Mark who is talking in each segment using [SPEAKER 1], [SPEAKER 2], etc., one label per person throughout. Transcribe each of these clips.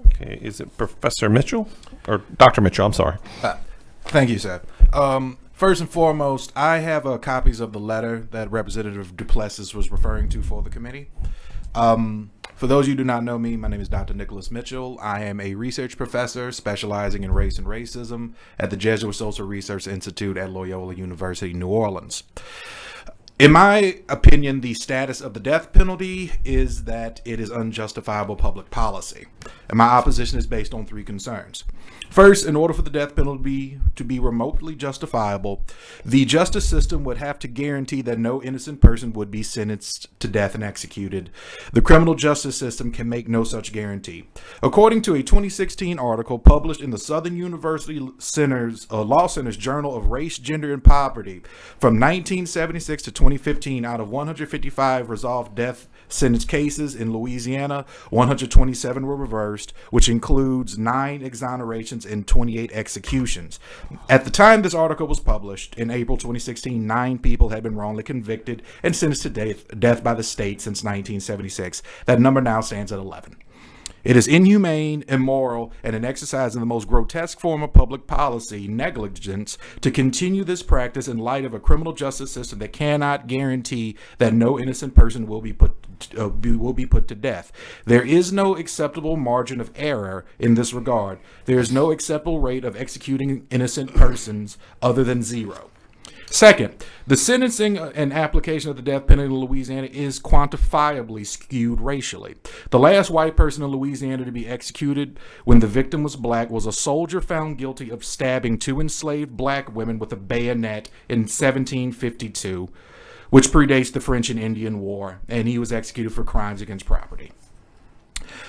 [SPEAKER 1] Okay, is it Professor Mitchell? Or Dr. Mitchell, I'm sorry.
[SPEAKER 2] Thank you, sir. First and foremost, I have copies of the letter that Representative Duplessis was referring to for the committee. For those of you who do not know me, my name is Dr. Nicholas Mitchell. I am a research professor specializing in race and racism at the Jesuit Social Research Institute at Loyola University, New Orleans. In my opinion, the status of the death penalty is that it is unjustifiable public policy. And my opposition is based on three concerns. First, in order for the death penalty to be remotely justifiable, the justice system would have to guarantee that no innocent person would be sentenced to death and executed. The criminal justice system can make no such guarantee. According to a 2016 article published in the Southern University Law Center's Journal of Race, Gender, and Poverty, from 1976 to 2015, out of 155 resolved death sentence cases in Louisiana, 127 were reversed, which includes 9 exonerations and 28 executions. At the time this article was published, in April 2016, 9 people had been wrongly convicted and sentenced to death by the state since 1976. That number now stands at 11. It is inhumane, immoral, and an exercise in the most grotesque form of public policy, negligence, to continue this practice in light of a criminal justice system that cannot guarantee that no innocent person will be put to death. There is no acceptable margin of error in this regard. There is no acceptable rate of executing innocent persons other than 0. Second, the sentencing and application of the death penalty in Louisiana is quantifiably skewed racially. The last white person in Louisiana to be executed when the victim was black was a soldier found guilty of stabbing 2 enslaved black women with a bayonet in 1752, which predates the French and Indian War, and he was executed for crimes against property.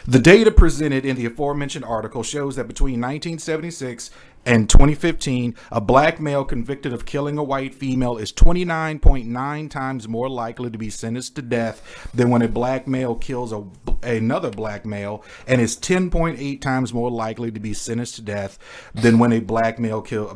[SPEAKER 2] The data presented in the aforementioned article shows that between 1976 and 2015, a black male convicted of killing a white female is 29.9 times more likely to be sentenced to death than when a black male kills another black male, and is 10.8 times more likely to be sentenced to death than when a black male kills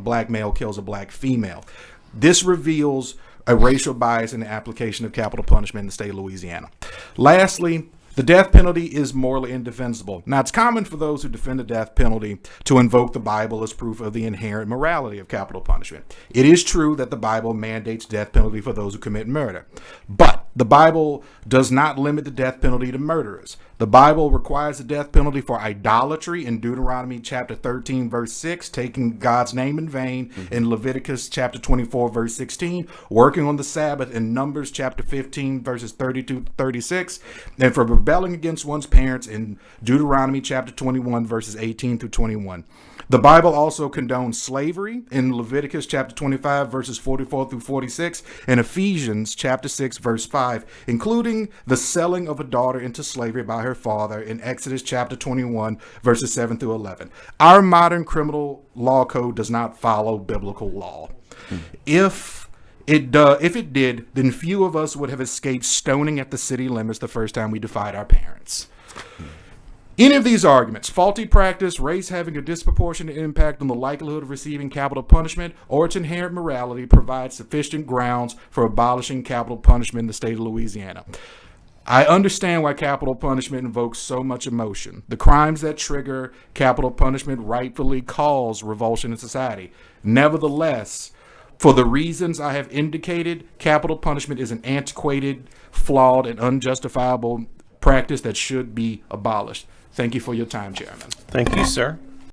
[SPEAKER 2] a black female. This reveals a racial bias in the application of capital punishment in the state of Louisiana. Lastly, the death penalty is morally indefensible. Now, it's common for those who defend the death penalty to invoke the Bible as proof of the inherent morality of capital punishment. It is true that the Bible mandates death penalty for those who commit murder, but the Bible does not limit the death penalty to murderers. The Bible requires the death penalty for idolatry in Deuteronomy chapter 13, verse 6, taking God's name in vain, in Leviticus chapter 24, verse 16, working on the Sabbath in Numbers chapter 15, verses 32 to 36, and for rebelling against one's parents in Deuteronomy chapter 21, verses 18 through 21. The Bible also condones slavery in Leviticus chapter 25, verses 44 through 46, and Ephesians chapter 6, verse 5, including the selling of a daughter into slavery by her father in Exodus chapter 21, verses 7 through 11. Our modern criminal law code does not follow biblical law. If it did, then few of us would have escaped stoning at the city limits the first time we defied our parents. Any of these arguments, faulty practice, race having a disproportionate impact on the likelihood of receiving capital punishment, or its inherent morality, provide sufficient grounds for abolishing capital punishment in the state of Louisiana. I understand why capital punishment invokes so much emotion. The crimes that trigger capital punishment rightfully cause revulsion in society. Nevertheless, for the reasons I have indicated, capital punishment is an antiquated, flawed, and unjustifiable practice that should be abolished. Thank you for your time, Chairman.
[SPEAKER 1] Thank you, sir.